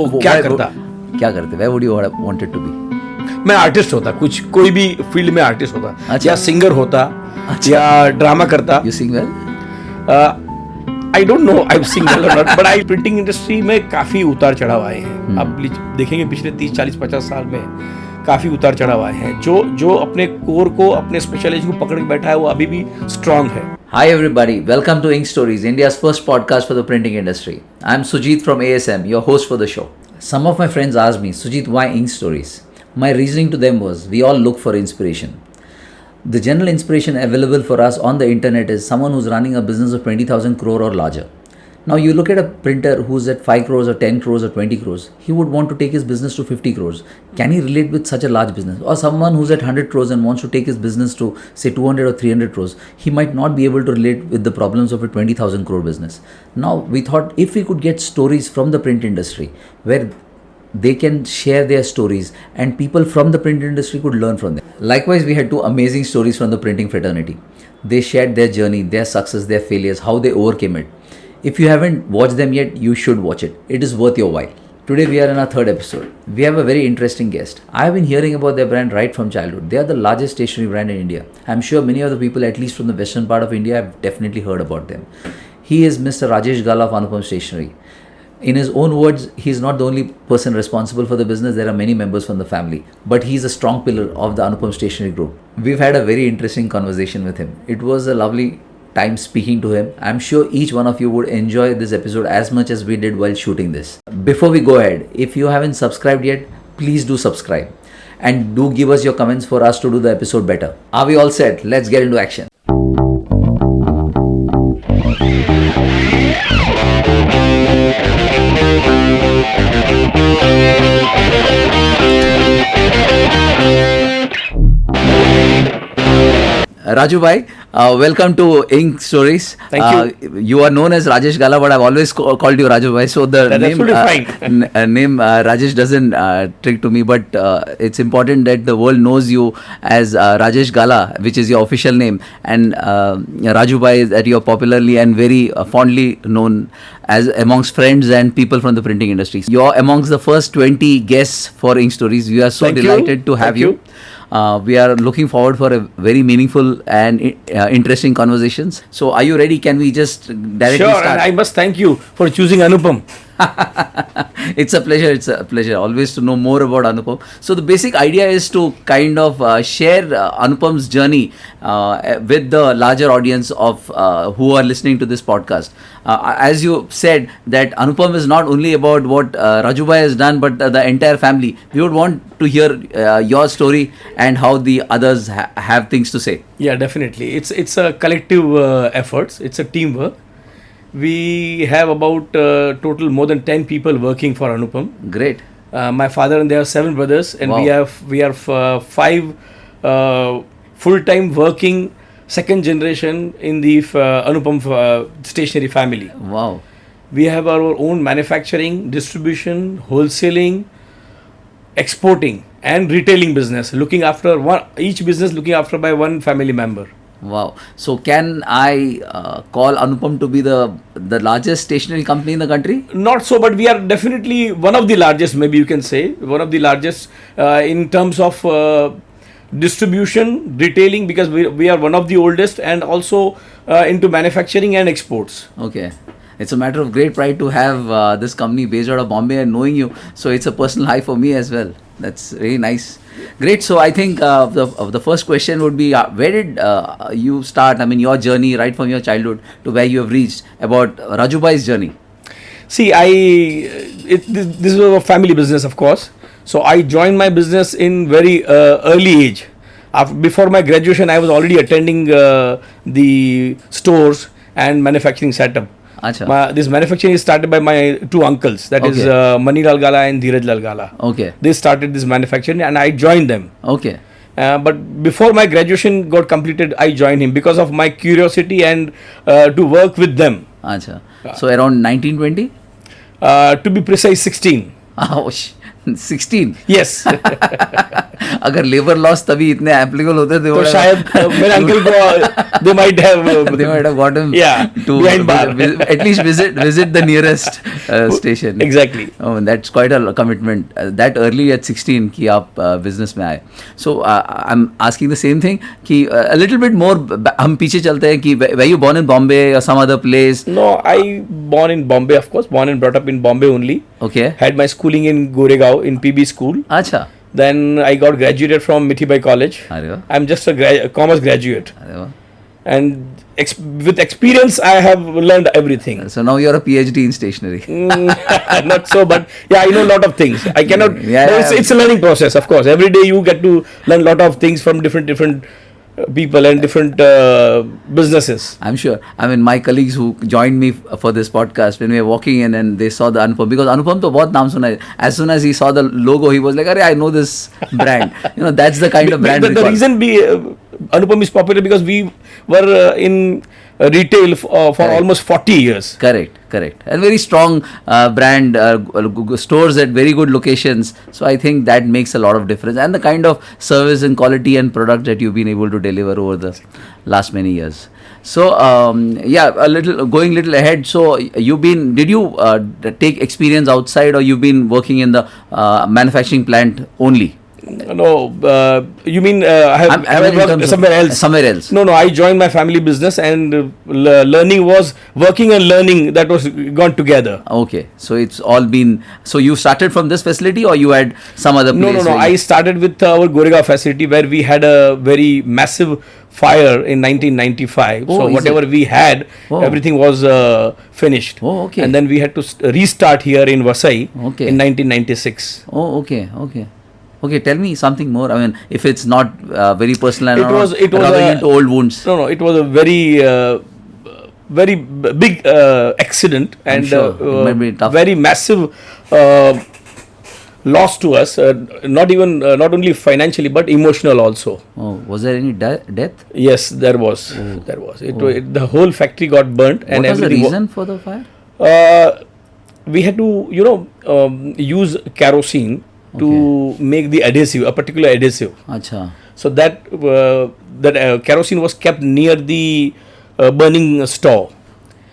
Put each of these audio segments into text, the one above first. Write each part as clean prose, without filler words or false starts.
वो क्या करता? क्या करते? Where would you wanted to be? मैं आर्टिस्ट होता, कोई भी फील्ड में आर्टिस्ट होता, अच्छा। या सिंगर होता, या ड्रामा करता. You sing well? I don't know I sing well or not, but I printing industry में काफ़ी उतार चढ़ाव आए हैं. आप देखेंगे पिछले 30, 40, 50 साल में काफ़ी उतार चढ़ाव आए हैं. जो अपने कोर को, अपने स्पेशलाइज को पकड़ के बैठा है, वो अभी भी स्ट्रांग है. Hi everybody, welcome to Ink Stories, India's first podcast for the printing industry. I'm Sujit from ASM, your host for the show. Some of my friends asked me, Sujit, why Ink Stories? My reasoning to them was, we all look for inspiration. The general inspiration available for us on the internet is someone who's running a business of 20,000 crore or larger. Now you look at a printer who's at 5 crores or 10 crores or 20 crores, he would want to take his business to 50 crores. Can he relate with such a large business? Or someone who's at 100 crores and wants to take his business to say 200 or 300 crores, he might not be able to relate with the problems of a 20,000 crore business. Now we thought if we could get stories from the print industry where they can share their stories and people from the print industry could learn from them. Likewise, we had two amazing stories from the printing fraternity. They shared their journey, their success, their failures, how they overcame it. If you haven't watched them yet, you should watch it. It is worth your while. Today we are in our third episode. We have a very interesting guest. I have been hearing about their brand right from childhood. They are the largest stationery brand in India. I am sure many of the people, at least from the western part of India, have definitely heard about them. He is Mr. Rajesh Gala of Anupam Stationery. In his own words, he is not the only person responsible for the business. There are many members from the family. But he is a strong pillar of the Anupam Stationery group. We've had a very interesting conversation with him. It was a lovely time speaking to him. I'm sure each one of you would enjoy this episode as much as we did while shooting this. Before we go ahead, if you haven't subscribed yet, please do subscribe. And do give us your comments for us to do the episode better. Are we all set? Let's get into action. Raju bhai, welcome to Ink Stories. Thank you. You are known as Rajesh Gala, but I've always called you Raju bhai. So the That's name, absolutely fine. Rajesh doesn't trick to me, but it's important that the world knows you as Rajesh Gala, which is your official name, and Raju bhai that you're popularly and very fondly known as amongst friends and people from the printing industry. You're amongst the first 20 guests for Ink Stories. We are so delighted to have you. We are looking forward for a very meaningful and interesting conversations. So are you ready? Can we just directly start? And I must thank you for choosing Anupam. It's a pleasure always to know more about Anupam. So the basic idea is to kind of share Anupam's journey with the larger audience of who are listening to this podcast. As you said, that Anupam is not only about what Raju bhai has done, but the entire family. We would want to hear your story and how the others have things to say. Yeah, definitely. It's a collective efforts. It's a teamwork. We have about total more than 10 people working for Anupam. Great. My father and there are 7 brothers, and Wow. we are 5 full-time working second generation in the Anupam Stationery family. Wow. We have our own manufacturing, distribution, wholesaling, exporting, and retailing business. Each business looking after by one family member. Wow. So can I call Anupam to be the largest stationery company in the country? Not so, but we are definitely one of the largest, maybe you can say, one of the largest in terms of distribution, retailing, because we are one of the oldest, and also into manufacturing and exports. Okay. It's a matter of great pride to have this company based out of Bombay and knowing you. So it's a personal high for me as well. That's really nice. Great. So I think the first question would be, where did you start? I mean, your journey right from your childhood to where you have reached, about Raju bhai's journey. See, this was a family business, of course. So I joined my business in very early age. Before my graduation, I was already attending the stores and manufacturing setup. This manufacturing is started by my 2 uncles, that is Mani Lal Gala and Dheeraj Lal Gala. Okay. They started this manufacturing and I joined them. Okay. But before my graduation got completed, I joined him because of my curiosity and to work with them. Acha. So around 1920? To be precise, 16. Oh, 16? Yes. अगर labour laws तभी इतने applicable होते थे तो शायद मेरे uncle को they might have got him to behind bar. at least visit the nearest station. Exactly. Oh, that's quite a commitment. That early at 16 कि आप business में आए. So I'm asking the same thing कि a little bit more हम पीछे चलते हैं कि were you born in Bombay or some other place? No, I born in Bombay, of course. Born and brought up in Bombay only. Okay. Had my schooling in Goregaon in PB school. अच्छा. Then I got graduated from Mithibai College. अरे वाह. I'm just a commerce graduate. अरे वाह. And with experience, I have learned everything. So now you're a PhD in stationery. Not so, but yeah, I know a lot of things. I cannot. Yeah. It's a learning process, of course. Every day you get to learn a lot of things from different people and different businesses. I'm sure. I mean, my colleagues who joined me for this podcast, when we were walking in and they saw the Anupam, because Anupam to bahut naam suna hai. As soon as he saw the logo, he was like, "Arey, I know this brand." You know, that's the kind of brand. The reason Anupam is popular because we were in retail for almost 40 years. Correct. And very strong brand, stores at very good locations. So I think that makes a lot of difference. And the kind of service and quality and product that you've been able to deliver over the last many years. So going a little ahead. So did you take experience outside, or you've been working in the manufacturing plant only? No, you mean have I worked somewhere else? Somewhere else. No, I joined my family business, and learning was working and learning, that was gone together. Okay, so it's all been. So you started from this facility, or you had some other place? No. I started with our Goregaon facility, where we had a very massive fire in 1995. So whatever we had, everything was finished. Oh, okay. And then we had to restart here in Vasai in 1996. Oh, okay. Okay, tell me something more. I mean, if it's not very personal, it was into old wounds. No, it was a very big accident, and sure. It might be tough. Very massive loss to us. Not only financially, but emotional also. Oh, was there any death? Yes, there was. There was. The whole factory got burnt, and what was the reason for the fire? We had to, use kerosene to make the adhesive, a particular adhesive. Achha. So that kerosene was kept near the burning stove,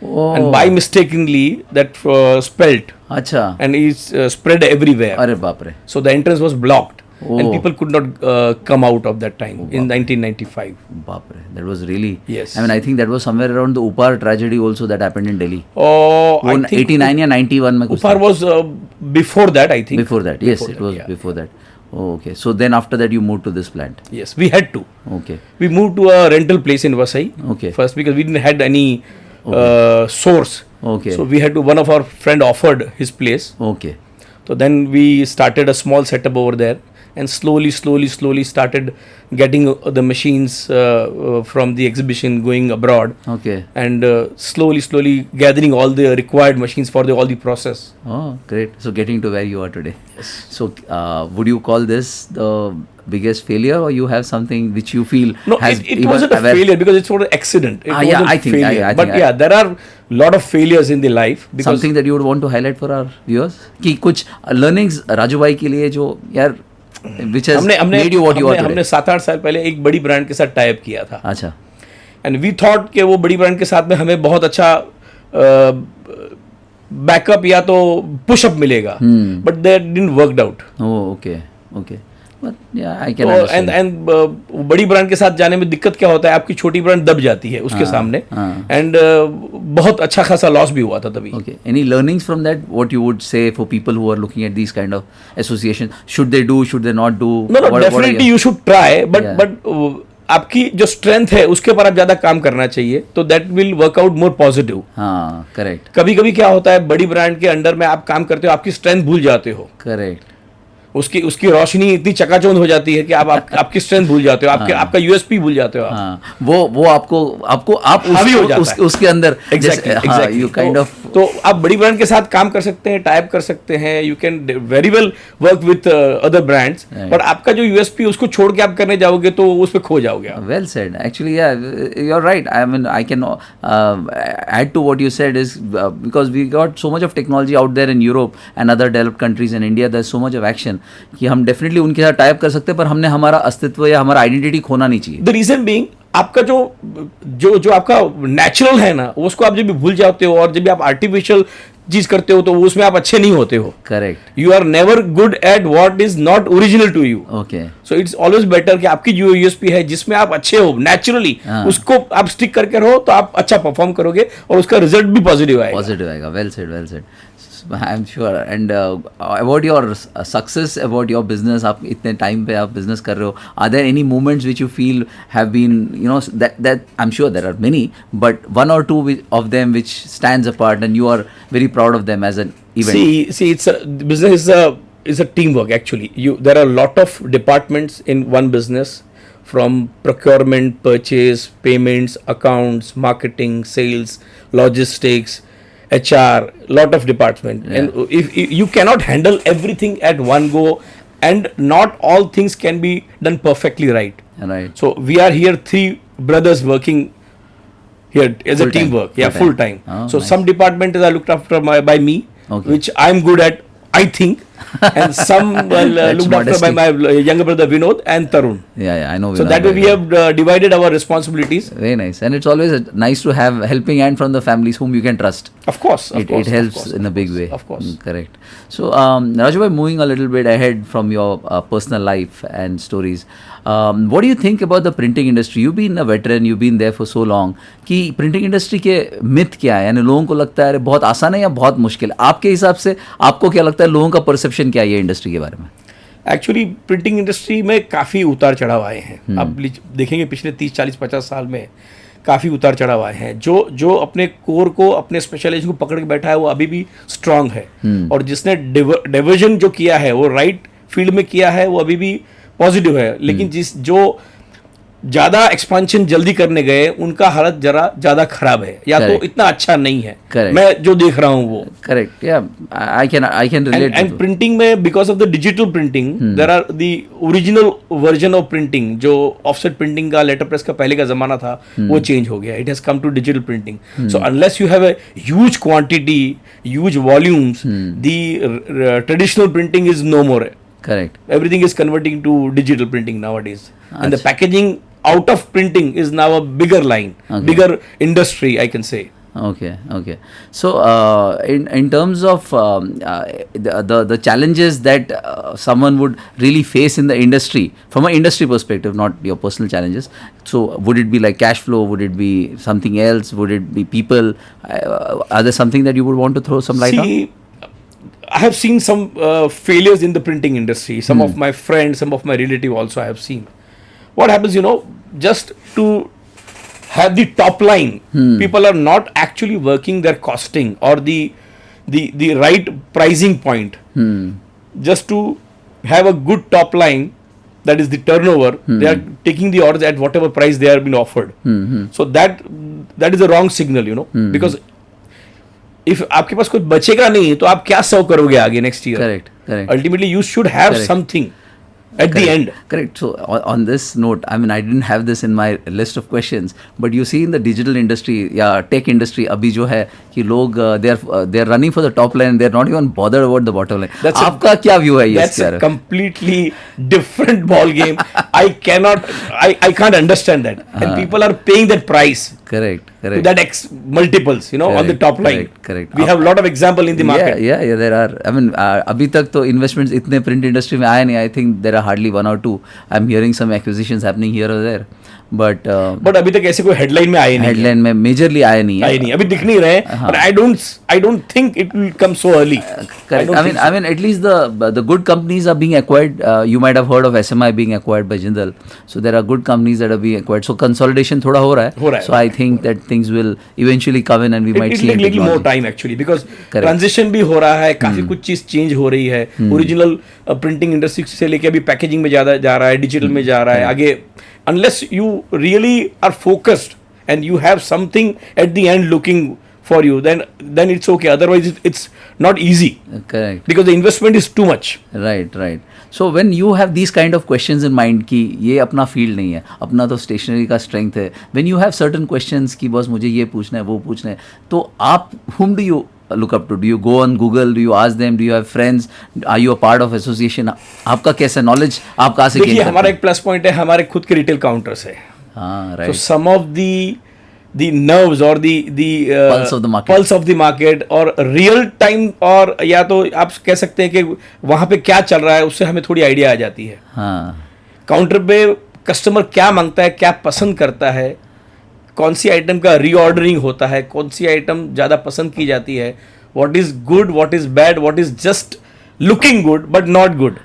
and by mistakenly that spelt. Achha. And it spread everywhere. Arre baap re. So the entrance was blocked, and people could not come out of that time in 1995. Baap re. That was really. Yes. I mean, I think that was somewhere around the Upar tragedy also that happened in Delhi. Oh, I think 89 or 91 mein kuch Upar was before that, I think. Before that, yes, it was before that. Oh, okay. So then after that you moved to this plant. Yes, we had to. Okay. We moved to a rental place in Vasai. Okay. First, because we didn't had any source. Okay. So we had to. One of our friend offered his place. Okay. So then we started a small setup over there, and slowly started getting the machines from the exhibition going abroad. Okay. And slowly gathering all the required machines for all the process. Oh, great. So getting to where you are today. Yes. So would you call this the biggest failure, or you have something which you feel has it wasn't a failure, because it's not an accident. It wasn't I think there are a lot of failures in the life. Something that you would want to highlight for our viewers कि कुछ learnings Raju भाई के लिए जो यार which has made you what you are today. हमने 7-8 साल पहले एक बड़ी ब्रांड के साथ टाई अप किया था. अच्छा. And we thought कि वो बड़ी ब्रांड के साथ में हमें बहुत अच्छा बैकअप या तो पुशअप मिलेगा. But that didn't work out. Oh, okay. But yeah, I can understand. And बड़ी ब्रांड के साथ जाने में दिक्कत क्या होता है, आपकी छोटी ब्रांड दब जाती है उसके सामने. And बहुत अच्छा खासा लॉस भी हुआ था तभी. Okay. Any learnings from that? What you would say for people who are looking at these kind of associations? Should they do? Should they not do? No, definitely you should try. But आपकी जो strength है उसके ऊपर आप ज्यादा काम करना चाहिए, तो that will work out more positive. हाँ, करेक्ट. कभी क्या होता है, बड़ी ब्रांड के अंडर में आप काम करते हो, आपकी स्ट्रेंथ भूल जाते हो. करेक्ट. उसकी उसकी रोशनी इतनी चकाचौंध हो जाती है कि आपकी स्ट्रेंथ भूल जाते हो, आपका यूएसपी भूल जाते हो आप। हाँ, वो आपको आप हावी हो जाता है। उसके अंदर एग्जैक्टली यू काइंड ऑफ। तो आप बड़ी ब्रांड के साथ काम कर सकते हैं, टाइप कर सकते हैं, you can very well work with other brands, पर आपका जो यूएसपी उसको छोड़ के आप करने जाओगे तो उस पर खो जाओगे आप। Well said. Actually, yeah, you're right. I mean, I can add to what you said is because we got so much of technology out there in Europe and other developed countries. In India, there's so much of action कि हम definitely उनके साथ type कर सकते हैं, पर हमने हमारा अस्तित्व या हमारा आइडेंटिटी खोना नहीं चाहिए। द रीजन बीइंग आपका जो आपका नेचुरल है ना, उसको आप जब भी भूल जाते हो, और जब भी आप आर्टिफिशियल चीज करते हो तो उसमें आप अच्छे नहीं होते हो। Correct. You are never good at what is not original to you. Okay. So it's always better कि आपकी जो यूएसपी है जिसमें आप अच्छे हो नेचुरली, उसको आप स्टिक करके रहो तो आप अच्छा परफॉर्म करोगे और उसका रिजल्ट भी पॉजिटिव आएगा। पॉजिटिव आएगा। Well said, well said. I am sure. And about your success, about your business, आप इतने टाइम पे आप बिजनेस कर रहे हो, are there any moments which you feel have been, you know, that I am sure there are many, but one or two of them which stands apart and you are very proud of them as an event? See, business is a teamwork actually. There are a lot of departments in one business, from procurement, purchase, payments, accounts, marketing, sales, logistics, HR, lot of departments. Yeah. And if you cannot handle everything at one go, and not all things can be done perfectly right. Right. So we are here 3 brothers working here as Full a teamwork. time. Yeah, Full full time. time. Oh, So nice. some department is looked after by me, Okay. which I'm good at, I think, and some looked after by my younger brother Vinod and Tarun. Yeah, I know. So that way we have divided our responsibilities. Very nice. And it's always nice to have helping hand from the families whom you can trust. Of course. It helps in a big way. Of course. Correct. So, Raju bhai, moving a little bit ahead from your personal life and stories, what do you think about the printing industry? You've been a veteran, you've been there for so long. कि printing industry के myth क्या है, यानी लोगों को लगता है बहुत आसान है या बहुत मुश्किल है? आपके हिसाब से आपको क्या लगता है, लोगों का परसेप्शन क्या है ये इंडस्ट्री के बारे में? एक्चुअली प्रिंटिंग इंडस्ट्री में काफ़ी उतार चढ़ाव आए हैं। आप देखेंगे पिछले 30, 40, 50 साल में काफ़ी उतार चढ़ाव आए हैं। जो अपने कोर को, अपने स्पेशलाइजेशन को पकड़ के बैठा है वो अभी भी स्ट्रांग है, और जिसने डिवीजन जो किया है वो राइट फील्ड में किया है वो अभी भी पॉजिटिव है। लेकिन जो ज़्यादा एक्सपांशन जल्दी करने गए उनका हालत जरा ज़्यादा खराब है, या Correct. तो इतना अच्छा नहीं है। Correct. मैं जो देख रहा हूँ वो। Correct. Yeah I can relate. And printing में because of the digital printing there are the original version of printing, जो ऑफसेट प्रिंटिंग का, लेटर प्रेस का पहले का जमाना था वो चेंज हो गया। It has come to digital printing. So unless you have a huge quantity, huge volumes, the traditional printing is no more. Correct. Everything is converting to digital printing nowadays, and the Achha. packaging out of printing is now a bigger line, Okay. bigger industry, I can say. Okay. So, in terms of the challenges that someone would really face in the industry, from an industry perspective, not your personal challenges. So, would it be like cash flow? Would it be something else? Would it be people? Are there something that you would want to throw some light on? See, I have seen some failures in the printing industry. Some of my friends, some of my relative also I have seen. What happens, just to have the top line, people are not actually working their costing or the right pricing point. Just to have a good top line, that is the turnover, they are taking the orders at whatever price they are being offered. So that is a wrong signal, because if आपके पास कुछ बचेगा नहीं तो आप क्या सर्व करोगे आगे next year? Correct. Ultimately you should have Correct. something at the end. Correct. So on this note, I mean, I didn't have this in my list of questions, but you see in the digital industry या tech industry अभी जो है कि लोग they're running for the top line, they're not even bothered about the bottom line. आपका क्या view है ये That's इसके a बारे में? completely different ball game. I can't understand that. And people are paying that price. Correct. To that multiples, on the top line. Correct. We have a lot of example in the market. Yeah, there are. I mean, अभी तक तो investments इतने print industry में आए नहीं. I think there are hardly 1 or 2. I'm hearing some acquisitions happening here or there. But अभी तक ऐसे कोई हेडलाइन में आए नहीं, हेडलाइन में मेजरली आए नहीं है, अभी दिख नहीं रहे, but I don't think it will come so early. Correct. I mean, at least the good companies are being acquired. You might have heard of SMI being acquired by Jindal. So there are good companies that are being acquired. So consolidation थोड़ा हो रहा है. So I think that things will eventually come in and we might see it little more time actually because transition भी हो रहा है, काफी कुछ चीज चेंज हो रही है. ओरिजिनल प्रिंटिंग इंडस्ट्री से लेके अभी पैकेजिंग में ज्यादा जा रहा है, डिजिटल में जा रहा है आगे. Unless you really are focused and you have something at the end looking for you, then it's okay. Otherwise it's not easy. Correct. Because the investment is too much. Right. So when you have these kind of questions in mind कि ये अपना field नहीं है, अपना तो stationery का strength है, when you have certain questions कि बस मुझे ये पूछना है वो पूछना है, तो आप whom do you look up to? Do you go on Google? Do you ask them? Do you have friends? Are you a part of association? आपका कैसा नॉलेज आप कहाँ से gain करते हैं? हमारा एक प्लस पॉइंट है, हमारे खुद के रिटेल काउंटर्स है. हाँ, right. So some of the nerves or the pulse of the market और real time और या तो आप कह सकते हैं कि वहाँ पे क्या चल रहा है उससे हमें थोड़ी आइडिया आ जाती है. हाँ. काउंटर पे कस्टमर क्या मांगता है, क्या पसंद करता है, कौन सी आइटम का रीऑर्डरिंग होता है, कौन सी आइटम ज़्यादा पसंद की जाती है, what is good, what is bad, what is just looking good but not good.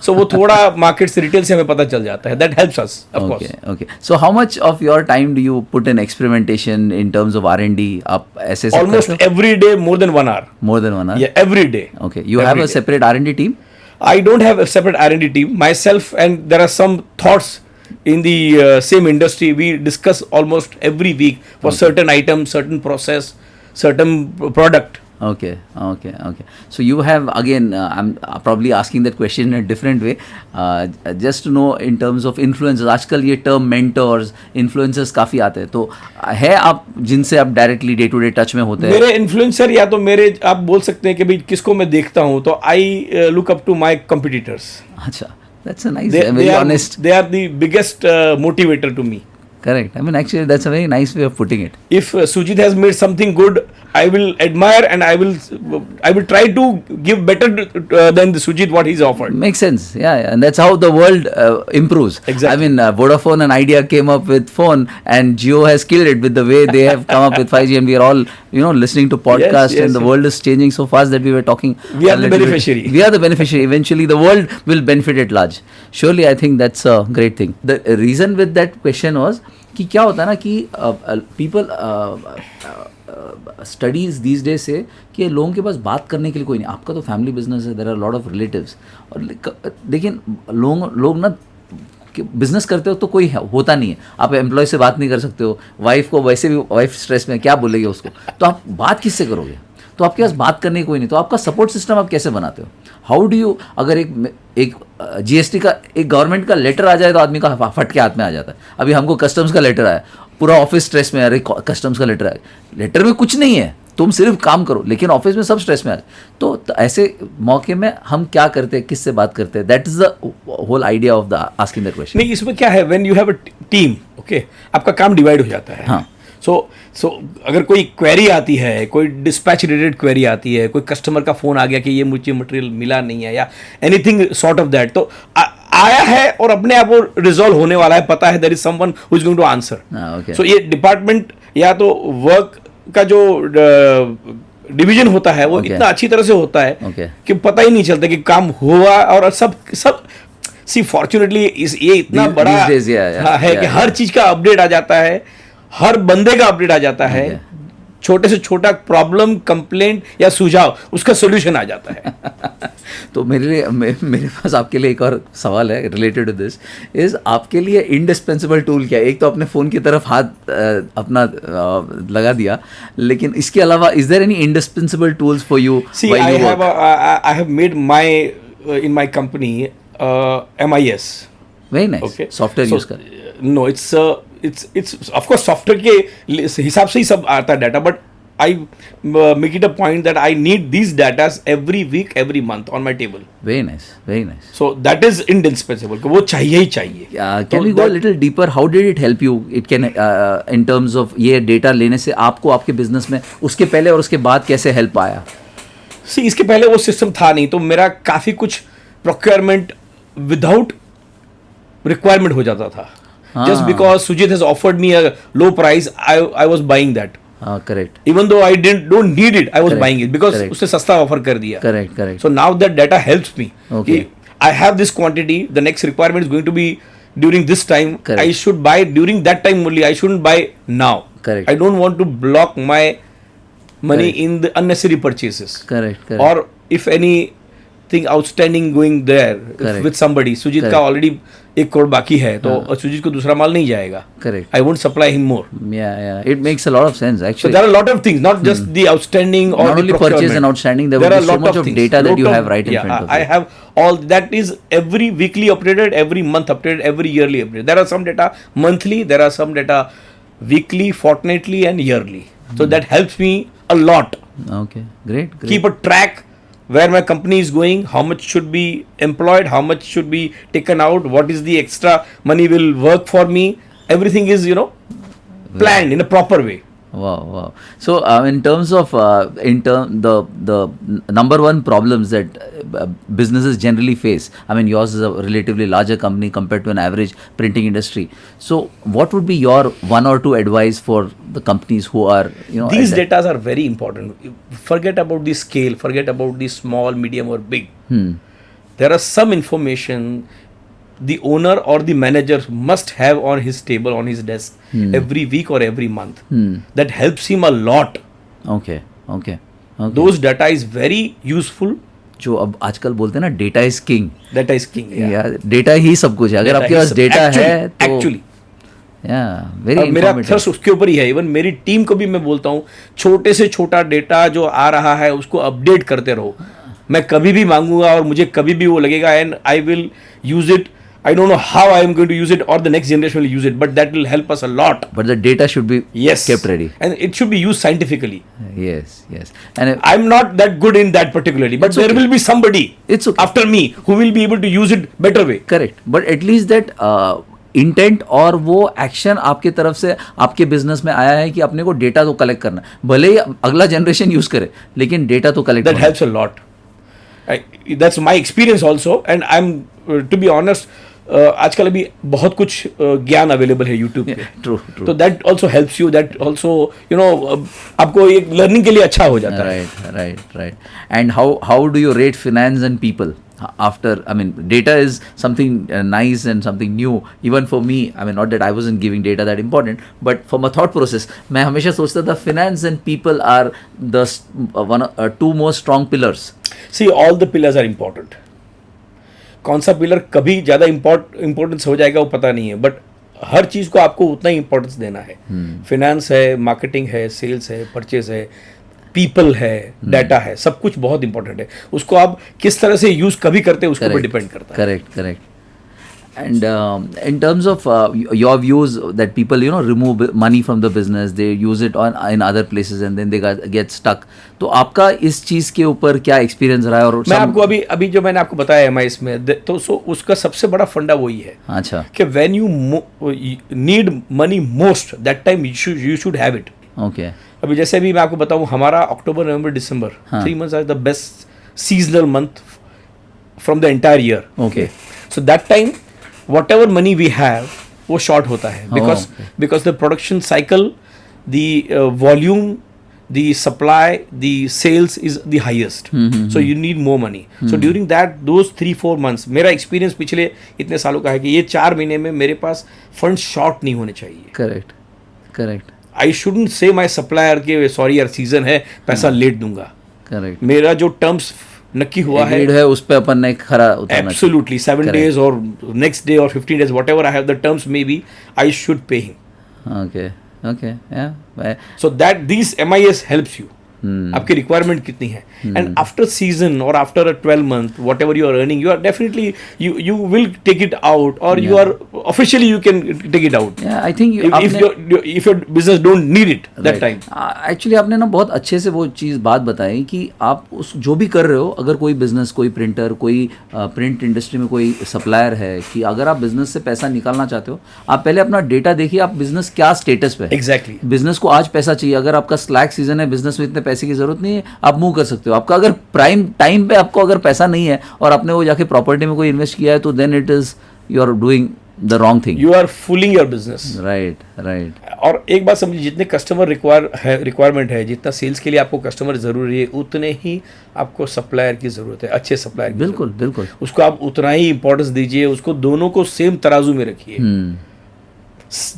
So वो थोड़ा मार्केट से रिटेल से हमें पता चल जाता है. That helps us, of course. Okay. So how much of your time do you put in experimentation in terms of R&D? आप ऐसे almost every day more than 1 hour. More than 1 hour? Yeah, every day. Okay. You have a separate R&D team? I don't have a separate R&D team myself, and there are some thoughts in the same industry. We discuss almost every week for certain items, certain process, certain product. Okay. So you have again, I'm probably asking that question in a different way, just to know in terms of influencers. आजकल ये term mentors, influencers काफ़ी आते हैं, तो है आप जिनसे आप directly day to day touch में होते हैं? मेरे influencer या तो मेरे आप बोल सकते हैं कि भाई किसको मैं देखता हूँ, तो I look up to my competitors. अच्छा, that's a nice, very honest. They are the biggest motivator to me. Correct. I mean, actually, that's a very nice way of putting it. If Sujit has made something good, I will admire and I will try to give better than the Sujit what he's offered. Makes sense. Yeah. And that's how the world improves. Exactly. I mean, Vodafone and Idea came up with phone, and Jio has killed it with the way they have come up with 5G, and we are all, listening to podcasts, and the world is changing so fast that we were talking. We are the beneficiary. We are the beneficiary. Eventually, the world will benefit at large. Surely, I think that's a great thing. The reason with that question was कि क्या होता है ना कि people studies these days से कि लोगों के पास बात करने के लिए कोई नहीं. आपका तो फैमिली बिजनेस है, there are lot of relatives, और लेकिन लोग ना बिजनेस करते हो तो कोई होता नहीं है. आप एम्प्लॉय से बात नहीं कर सकते हो, वाइफ को वैसे भी, वाइफ स्ट्रेस में क्या बोलेगी उसको, तो आप बात किससे करोगे? तो आपके पास बात करने की कोई नहीं, तो आपका सपोर्ट सिस्टम आप कैसे बनाते हो? हाउ डू यू, अगर एक जीएसटी का एक गवर्नमेंट का लेटर आ जाए तो आदमी का फट के हाथ में आ जाता है. अभी हमको कस्टम्स का लेटर आया, पूरा ऑफिस स्ट्रेस में, अरे कस्टम्स का लेटर आया, लेटर में कुछ नहीं है, तुम सिर्फ काम करो, लेकिन ऑफिस में सब स्ट्रेस में आ जाए. तो ऐसे मौके में हम क्या करते हैं, किससे बात करते हैं? That is the whole idea of the asking that question. नहीं, इसमें क्या है, when you have a team, okay, आपका काम डिवाइड हो जाता है. हाँ. सो अगर कोई क्वेरी आती है, कोई डिस्पैच रिलेटेड क्वेरी आती है, कोई कस्टमर का फोन आ गया कि ये मुझे मटेरियल मिला नहीं है या एनीथिंग सॉर्ट ऑफ दैट, तो आया है और अपने आप वो रिजॉल्व होने वाला है, पता है there is someone who is going to answer. So ये डिपार्टमेंट या तो वर्क का जो डिवीजन होता है वो इतना अच्छी तरह से होता है कि पता ही नहीं चलता कि काम हुआ, और सब सी फॉर्चुनेटली ये इतना बड़ा है कि हर चीज का अपडेट आ जाता है, हर बंदे का अपडेट आ जाता है, छोटे से छोटा प्रॉब्लम, कंप्लेंट या सुझाव, उसका सोल्यूशन आ जाता है. तो मेरे पास आपके लिए एक और सवाल है रिलेटेड टू दिस, इज आपके लिए इंडिस्पेंसिबल टूल क्या है? एक तो अपने फ़ोन की तरफ हाथ अपना लगा दिया, लेकिन इसके अलावा is there any indispensable tools for you? See, I have made my in my company MIS. Very nice. Software use कर? No, it's of course software के हिसाब से ही सब आता है data, but I make it a point that I need these data every week, every month on my table. Very nice, very nice. So that is indispensable. वो चाहिए ही चाहिए. Can we go a little deeper? How did it help you? It can in terms of ये data लेने से आपको आपके business में उसके पहले और उसके बाद कैसे help आया? See, इसके पहले वो सिस्टम था नहीं, तो मेरा काफ़ी कुछ procurement without requirement हो जाता था. Just because Sujit has offered me a low price, I was buying that. Correct. Even though I don't need it, I was Correct. buying it because Correct. उसने सस्ता ऑफर कर दिया. Correct. So now that data helps me. Okay. I have this quantity. The next requirement is going to be during this time. Correct. I should buy during that time only. I shouldn't buy now. Correct. I don't want to block my money Correct. in the unnecessary purchases. Correct. Or if anything outstanding going there Correct. with somebody, Sujit Correct. का already 1 crore बाकी है, तो सुजीत को दूसरा माल नहीं जाएगा. Correct. I won't supply him more. Yeah. It makes a lot of sense So actually. there are a lot of things, not just the outstanding or Not the only procurement. purchase and outstanding, there There will are be so lot much of things. data that Lot you of- have right in front of I you. have all that is every weekly updated, every month updated, every yearly updated. There are some data monthly, there are some data weekly, fortnightly, and yearly. So that helps me a lot. Okay. Great. Keep a track where my company is going, how much should be employed, how much should be taken out, what is the extra money will work for me. Everything is, planned in a proper way. Wow. So in terms of the number one problems that businesses generally face, I mean yours is a relatively larger company compared to an average printing industry. So what would be your one or two advice for the companies who are These data are very important. Forget about the scale, forget about the small, medium or big. There are some information the owner or the manager must have on his table, on his desk every week or every month. That helps him a lot. Okay. Those data is very useful. जो अब आजकल बोलते हैं ना data is king. Data is king. Data ही सब कुछ है. अगर आपके पास डेटा है तो एक्चुअली वेरी मेरा थ्रस्ट उसके ऊपर ही है. इवन मेरी टीम को भी मैं बोलता हूँ, छोटे से छोटा डेटा जो आ रहा है उसको अपडेट करते रहो. मैं कभी भी मांगूंगा और मुझे कभी भी वो लगेगा and I will use it. I don't know how I am going to use it or the next generation will use it, but that will help us a lot. But the data should be kept ready. And it should be used scientifically. Yes. And I'm not that good in that particularly, but there will be somebody after me who will be able to use it better way. Correct. But at least that intent और वो action आपके तरफ से आपके business में आया है कि अपने को डेटा तो कलेक्ट करना, भले ही अगला जनरेशन यूज करे लेकिन डेटा तो collect. That helps a lot. That's my experience also, and I'm to be honest, आजकल अभी बहुत कुछ ज्ञान अवेलेबल है यूट्यूब पे. ट्रू. तो that also helps you, that also आपको एक लर्निंग के लिए अच्छा हो जाता है. Right. And how do you rate finance and people after, I mean, data is something nice and something new even for me. I mean, not that I wasn't giving data that important, but for my thought process मैं हमेशा सोचता था finance and people are the two most strong pillars. See, all the pillars are important. कौन सा pillar कभी ज़्यादा importance हो जाएगा वो पता नहीं है, बट हर चीज़ को आपको उतना ही इम्पोर्टेंस देना है. फिनेंस है, मार्केटिंग है, सेल्स है, परचेज है, पीपल है, डाटा है, सब कुछ बहुत इंपॉर्टेंट है. उसको आप किस तरह से यूज़ कभी करते हैं उसके ऊपर डिपेंड करता है. Correct. And in terms of your views that people remove money from the business, they use it in other places and then they get stuck. तो आपका इस चीज़ के ऊपर क्या एक्सपीरियंस रहा है? और मैं आपको अभी जो मैंने आपको बताया MIS में, तो उसका सबसे बड़ा फंडा वही है. अच्छा. कि when you need money most, that time you should have it. Okay. अभी जैसे अभी मैं आपको बताऊँ, हमारा अक्टूबर, नवंबर, दिसंबर 3 months are the best seasonal month from the entire year. Okay. So that time whatever money we have वो short होता है because the production cycle, the volume, the supply, the sales is the highest. So you need more money. So during those 3-4 months, मेरा experience पिछले इतने सालों का है कि ये 4 महीने में मेरे पास funds short नहीं होने चाहिए. Correct. I shouldn't say my supplier के sorry यार सीजन है, पैसा लेट दूंगा. Correct. मेरा जो terms नक्की हुआ है उस पे अपन ने खरा उतारना. Absolutely. 7 days or next day or 15 days, whatever I have the terms maybe, I should pay him. Okay. Yeah. So that these MIS helps you. आपकी रिक्वायरमेंट कितनी है, एंड आफ्टर सीजन और after 12 month whatever you are earning, you are definitely you will take it out, or you are officially you can take it out. I think if your business don't need it that time. Actually आपने ना बहुत अच्छे से वो चीज़ बात बताई कि आप उस जो भी कर रहे हो, अगर कोई बिजनेस, कोई प्रिंटर, कोई प्रिंट इंडस्ट्री में कोई सप्लायर है, कि अगर आप बिजनेस से पैसा निकालना चाहते हो, आप पहले अपना डेटा देखिए, आप बिजनेस क्या स्टेटस पे है. एग्जैक्टली. बिजनेस को आज पैसा चाहिए, अगर आपका स्लैक सीजन है, बिजनेस में इतने पैसे की जरूरत नहीं है, आप मूव कर सकते हो. आपका अगर प्राइम टाइम पे आपको अगर पैसा नहीं है और आपने वो जाके प्रॉपर्टी में कोई इन्वेस्ट किया है, तो then it is you are doing the wrong thing. You are fooling your business. Right right. और एक बात समझिए, जितने कस्टमर रिक्वायरमेंट है, जितना सेल्स के लिए आपको कस्टमर जरूरी है, उतने ही आपको सप्लायर की जरूरत है, अच्छे सप्लायर की. बिल्कुल बिल्कुल. उसको आप उतना ही इंपॉर्टेंस दीजिए, उसको दोनों को सेम तराजू में रखिए.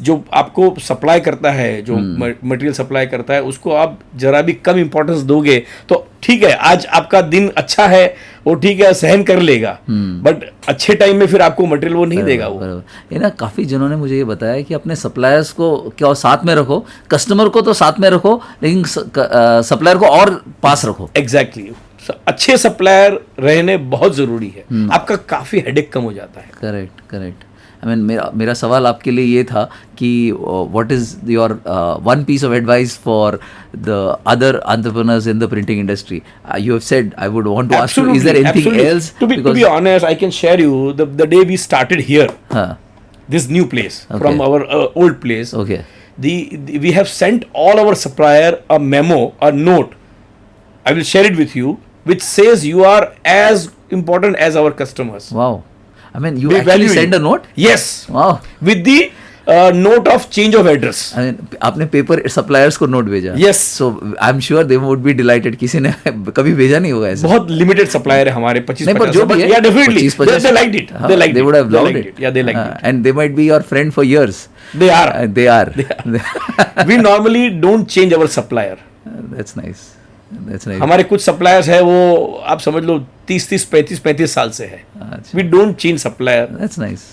जो आपको सप्लाई करता है, जो मटेरियल सप्लाई करता है, उसको आप जरा भी कम इंपॉर्टेंस दोगे तो ठीक है, आज आपका दिन अच्छा है, वो ठीक है, सहन कर लेगा, बट अच्छे टाइम में फिर आपको मटेरियल वो नहीं देगा. वो ये ना, काफ़ी जनों ने मुझे ये बताया कि अपने सप्लायर्स को क्या साथ में रखो, कस्टमर को तो साथ में रखो, लेकिन सप्लायर को और पास रखो. एग्जैक्टली. अच्छे सप्लायर रहने बहुत ज़रूरी है. आपका काफ़ी हेडेक कम हो जाता है. Correct correct. आई मीन मेरा सवाल आपके लिए ये था कि what is your one piece of advice for the other entrepreneurs in the printing industry. You have said, I would want to ask you, is there anything else? To be honest, I can share you the day we started here, this new place, from our old place. Okay. We have sent all our supplier a memo, a note. I will share it with you, which says you are as important as our customers. Wow. I mean, you They actually value send it. a note? Yes. Wow. With the note of change of address. I mean, आपने paper suppliers को note भेजा? Yes. So I'm sure they would be delighted. किसी ने कभी भेजा नहीं होगा ऐसा? बहुत लिमिटेड सप्लायर है हमारे, 25-50. नहीं, पर जो भी है, yeah, definitely. 25-50. They liked it. हाँ, They liked they it. would have They loved liked it. Yeah, they liked it. And they might be your friend for years. They are. They are. We normally don't change our supplier. That's nice. That's nice. हमारे कुछ suppliers है, वो आप समझ लो 30-35 साल से है. We don't change supplier. That's nice.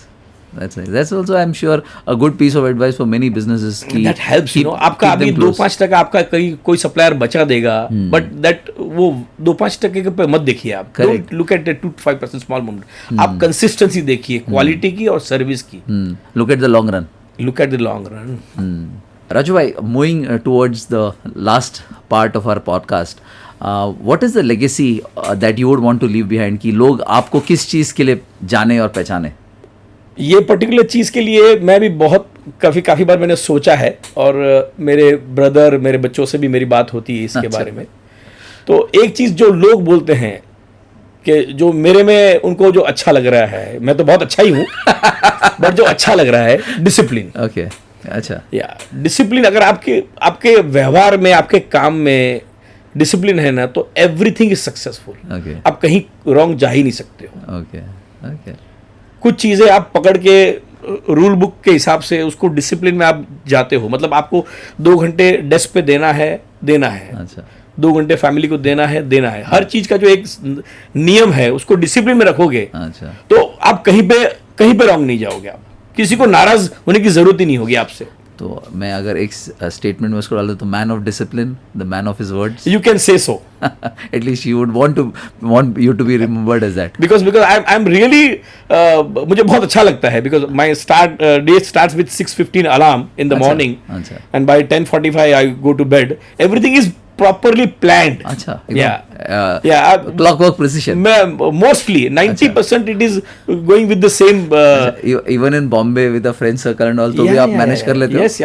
That's nice. That's also, I'm sure, a good piece of advice for many businesses. That helps, you know. आपका अभी 2-5% आपका कोई सप्लायर बचा देगा, but that वो 2-5% पे मत देखिए आप. Don't look at the 2-5% small amount. आप कंसिस्टेंसी देखिए, क्वालिटी की और सर्विस की. Look at the long run. Look at the long run. Raju bhai, moving towards the last part of our podcast, what is the legacy that you would want to leave behind? कि लोग आपको किस चीज़ के लिए जाने और पहचाने? ये पर्टिकुलर चीज़ के लिए मैं भी बहुत काफ़ी बार मैंने सोचा है, और मेरे ब्रदर, मेरे बच्चों से भी मेरी बात होती है इसके बारे में. तो एक चीज़ जो लोग बोलते हैं कि जो मेरे में उनको जो अच्छा लग रहा है, मैं तो बहुत अच्छा ही हूँ, बट जो अच्छा लग रहा है, डिसिप्लिन. ओके. अच्छा. या डिसिप्लिन, अगर आपके व्यवहार में, आपके काम में डिसिप्लिन है ना, तो एवरीथिंग इज सक्सेसफुल. आप कहीं रॉन्ग जा ही नहीं सकते हो. Okay okay. कुछ चीज़ें आप पकड़ के रूल बुक के हिसाब से उसको डिसिप्लिन में आप जाते हो, मतलब आपको 2 घंटे डेस्क पे देना है. अच्छा. 2 घंटे फैमिली को देना है. हर चीज़ का जो एक नियम है, उसको डिसिप्लिन में रखोगे. अच्छा. तो आप कहीं पे रॉन्ग नहीं जाओगे. आप किसी को नाराज होने की जरूरत ही नहीं होगी आपसे. तो मैं अगर एक स्टेटमेंट में उसको डाल दूं तो man of discipline, the man of his words. You can say so. At least you would want you to be remembered as that. Because I am really, मुझे बहुत अच्छा लगता है, because my day starts with 6:15 alarm in the morning, and by 10:45 I go to bed. Everything is properly planned. अच्छा. Yeah. Clockwork precision. Mostly 90% it is going with the same. Even in Bombay with a friend circle and all, तो भी आप manage कर लेते हो? Yes,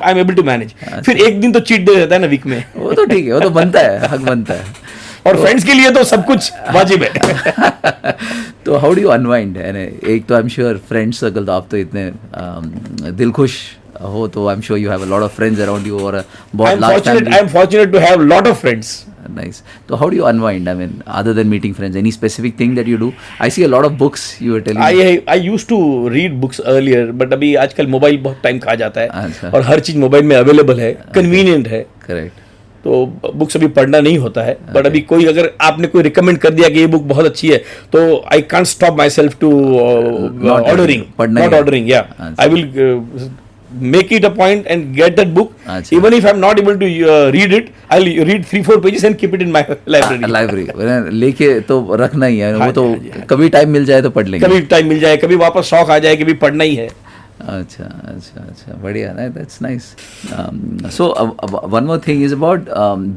I'm able to manage. फिर एक दिन तो चीट डे रहता है ना वीक में. वो तो ठीक है, वो तो बनता है, हक बनता है. और फ्रेंड्स के लिए तो सब कुछ वाजिब है. तो हाउ डू यू अनवाइंड? एक तो I am sure friend circle, तो आप तो इतने दिलखुश हो, तो I am sure you have a lot of friends around you, और बहुत large family. I am fortunate to have lot of friends. Nice. So how do you unwind? I mean, other than meeting friends, any specific thing that you do? I see a lot of books you were telling me. I used to read books earlier, but अभी आजकल mobile बहुत time खा जाता है. अच्छा. और हर चीज़ mobile में available है, कन्वीनियंट है. Correct. तो बुक्स अभी पढ़ना नहीं होता है. बट अभी कोई, अगर आपने कोई रिकमेंड कर दिया कि ये बुक बहुत अच्छी है, तो I can't stop myself to ordering. Not ordering. Yeah I will make it a point and get that book. Achha. Even if I'm not able to read it, I'll read 3-4 pages and keep it in my library. Library लेके तो रखना ही है. वो तो कभी time मिल जाए तो पढ़ लेंगे. कभी टाइम मिल जाए, कभी वापस शौक आ जाए कि भी पढ़ना ही है. अच्छा, बढ़िया. That's nice. So one more thing is about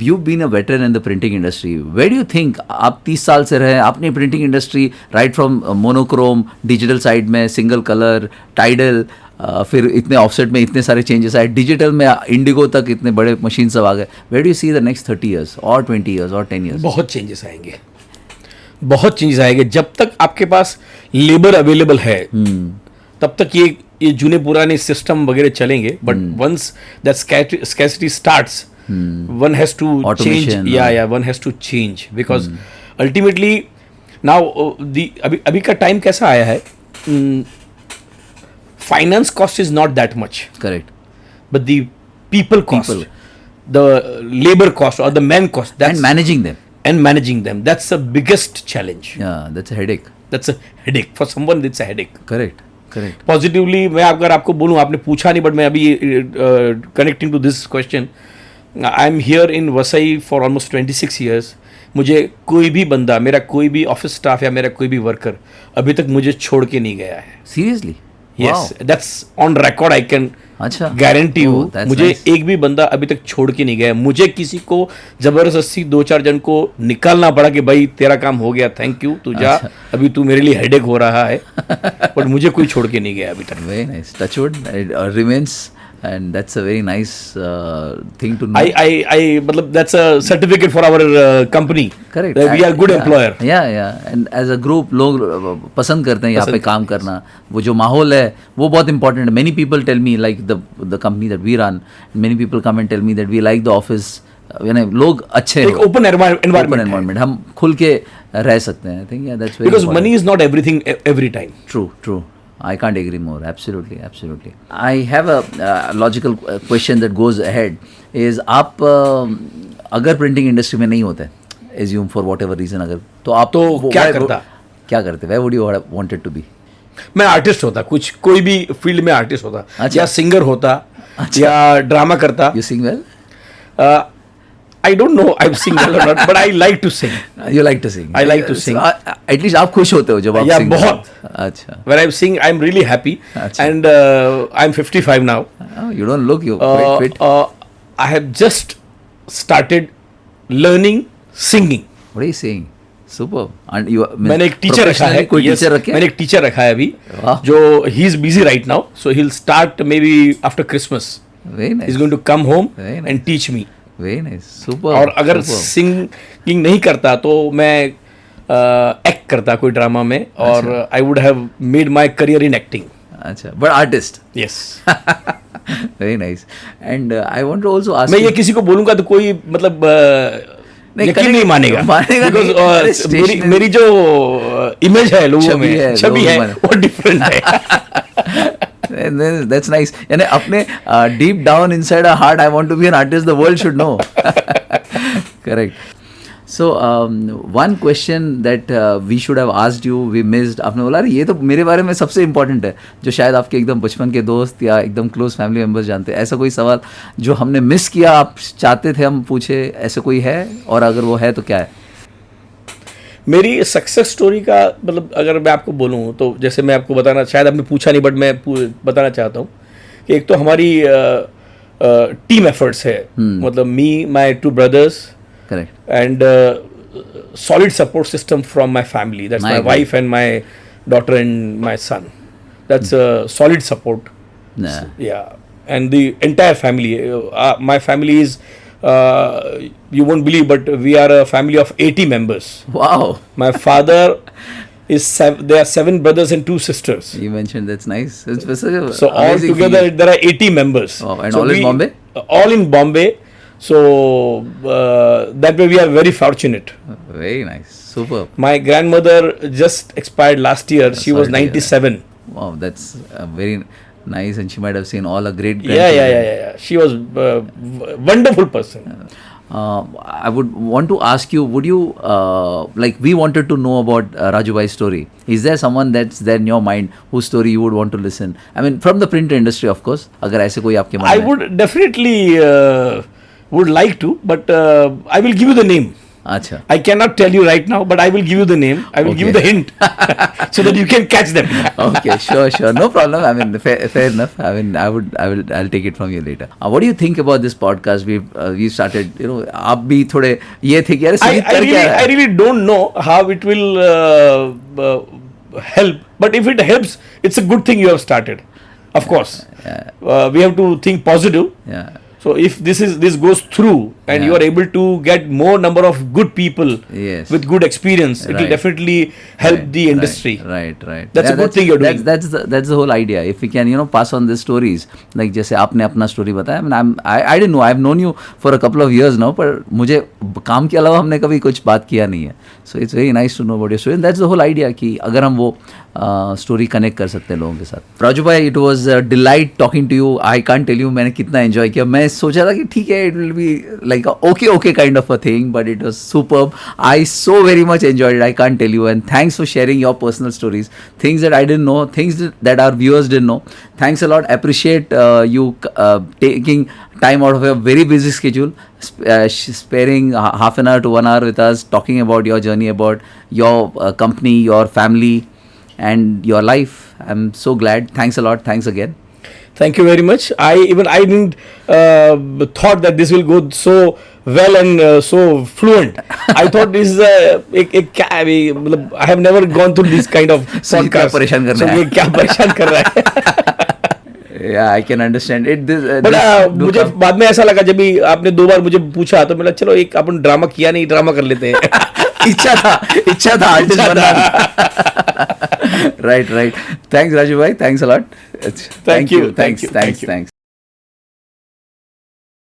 you've been a veteran in the printing industry. Where do you think, आप 30 साल से रहे आपने printing industry, right from monochrome, digital side में सिंगल कलर, टाइडल, फिर इतने ऑफसेट में इतने सारे चेंजेस आए, डिजिटल में इंडिगो तक इतने बड़े मशीन सब आ गए. Where do you see the next 30 years और 20 years और 10 years? बहुत चेंजेस आएंगे. जब तक आपके पास लेबर अवेलेबल है, तब तक ये जूने पुराने सिस्टम वगैरह चलेंगे, but once that scarcity starts, one has to change. One has to change because ultimately now अभी का टाइम कैसा आया है, finance cost is not that much, correct, but the people cost, the labor cost or the man cost, and managing them, that's the biggest challenge. That's a headache for someone. It's a headache. Correct. Positively मैं अगर आपको बोलूँ, आपने पूछा नहीं, but मैं अभी connecting to this question, I'm here in Vasai for almost 26 years. मुझे कोई भी बंदा, मेरा कोई भी ऑफिस स्टाफ या मेरा कोई भी वर्कर अभी तक मुझे छोड़ के नहीं गया है. Seriously? Yes, that's on record. I can guarantee हूँ, मुझे एक भी बंदा अभी तक छोड़ के नहीं गया. मुझे किसी को जबरदस्ती 2-4 जन को निकालना पड़ा कि भाई तेरा काम हो गया, थैंक यू, तू जा, अभी तू मेरे लिए हेडेक हो रहा है, पर मुझे कोई छोड़ के नहीं गया अभी तक. Very nice. Touch wood, it remains, and that's a very nice thing to know. मतलब that's a certificate for our company. Correct. That we are good employer. Yeah. And as a group, लोग पसंद करते हैं यहाँ पे काम करना. वो जो माहौल है वो बहुत important है. Many people tell me, like the company that we run, many people come and tell me that we like the office. लोग अच्छे हैं. Open environment. हम खुल के रह सकते हैं. I think that's very because important. money is not everything every time. True. I can't agree more. Absolutely. I have a logical question that goes ahead. Is आप अगर प्रिंटिंग इंडस्ट्री में नहीं होते, assume for whatever reason, अगर तो आप तो क्या करते? Where would you have wanted to be? मैं आर्टिस्ट होता, कोई भी फील्ड में आर्टिस्ट होता. अच्छा. या सिंगर होता, या ड्रामा करता. You sing well? I don't know I sing well or not, but I like to sing. You like to sing? I like to sing. At least आप खुश होते हो जब आप sing? बहुत. अच्छा. When I sing, I'm really happy. And I'm 55 now. You don't look, you're quite fit. I have just started learning singing. What are you saying? Super. And you मैंने एक टीचर रखा है. कोई टीचर रखे? मैंने एक टीचर रखा है अभी, जो he is busy right now, so he'll start maybe after Christmas. Very nice. He's going to come home and teach me. Very nice. Super. और अगर सिंगिंग नहीं करता तो मैं एक्ट करता कोई ड्रामा में, और I would have made my career in acting. अच्छा, but artist. Yes. Very nice. And I want to also ask, मैं ये किसी को बोलूंगा तो कोई मतलब यकीन नहीं मानेगा. बिकॉज मेरी जो इमेज है लोगों में, छवि है, वो डिफरेंट है. That's nice. यानी अपने deep down inside our heart, I want to be an artist. The world should know. Correct. So one question that we should have asked you, we missed. आपने बोला ये तो मेरे बारे में सबसे important है, जो शायद आपके एकदम बचपन के दोस्त या एकदम close family members जानते हैं. ऐसा कोई सवाल जो हमने मिस किया, आप चाहते थे हम पूछे, ऐसा कोई है? और अगर वो है तो क्या है? मेरी सक्सेस स्टोरी का मतलब अगर मैं आपको बोलूँ तो, जैसे मैं आपको बताना, शायद आपने पूछा नहीं बट मैं बताना चाहता हूँ कि एक तो हमारी टीम एफर्ट्स है. मतलब me, my 2 brothers, correct, and solid support system from my family. That's my wife and my daughter and my son. That's a solid support. Yeah, and the entire family. My family is, you won't believe, but we are a family of 80 members. Wow. My father is there are 7 brothers and 2 sisters. You mentioned, that's nice. So all together there are 80 members. Oh, and so all in Bombay? All in Bombay. So that way we are very fortunate. Very nice. Super. My grandmother just expired last year. She was 97. Wow, that's very nice, and she might have seen all a great. Yeah. She was a wonderful person. I would want to ask you, would you like, we wanted to know about Raju Bhai's story. Is there someone that's there in your mind whose story you would want to listen? I mean, from the print industry, of course. अगर ऐसे कोई आपके मन में, I would definitely would like to, but I will give you the name. अच्छा. I cannot tell you right now, but I will give you the name. I will give you the hint so that you can catch them. Okay, sure, no problem. I mean, fair enough. I mean, I'll take it from you later. What do you think about this podcast? We've started. You know, आप भी थोड़े ये थे कि यार I really don't know how it will help, but if it helps, it's a good thing you have started. Of course, we have to think positive. Yeah. So if this goes through and you are able to get more number of good people Yes. with good experience, it will Right. definitely help the industry. Right. That's a good thing you're doing. That's the whole idea. If we can, pass on these stories, like जैसे आपने अपना story बताया, I mean, I didn't know. I've known you for a couple of years now, पर मुझे काम के अलावा हमने कभी कुछ बात किया नहीं है. So it's very nice to know about your story. And that's the whole idea कि अगर हम वो स्टोरी कनेक्ट कर सकते हैं लोगों के साथ. राजू भाई, it was delight talking to you. I can't tell you मैंने कितना एंजॉय किया. मैं सोचा था कि ठीक है, it will be like okay kind of a thing, but it was superb. I so very much enjoyed it. I can't tell you. And thanks for sharing your personal stories, things that I didn't know, things that our viewers didn't know. Thanks a lot. Appreciate you taking time out of your very busy schedule, sparing half an hour to 1 hour with us, talking about your journey, about your company, your family, and your life. I'm so glad. Thanks a lot. Thanks again. Thank you very much. I didn't thought that this will go so well and so fluent. I thought this is I have never gone through this kind of क्या podcast. परेशान कर रहा है? ये क्या परेशान कर रहा है? Yeah, I can understand it. But मुझे बाद में ऐसा लगा, जब भी आपने 2 बार मुझे पूछा तो मैंने चलो एक अपन ड्रामा किया नहीं, ड्रामा कर लेते हैं. इच्छा था आर्टिस्ट बनना. Right. Thanks Raju bhai. Thanks a lot. Thank you. Thanks.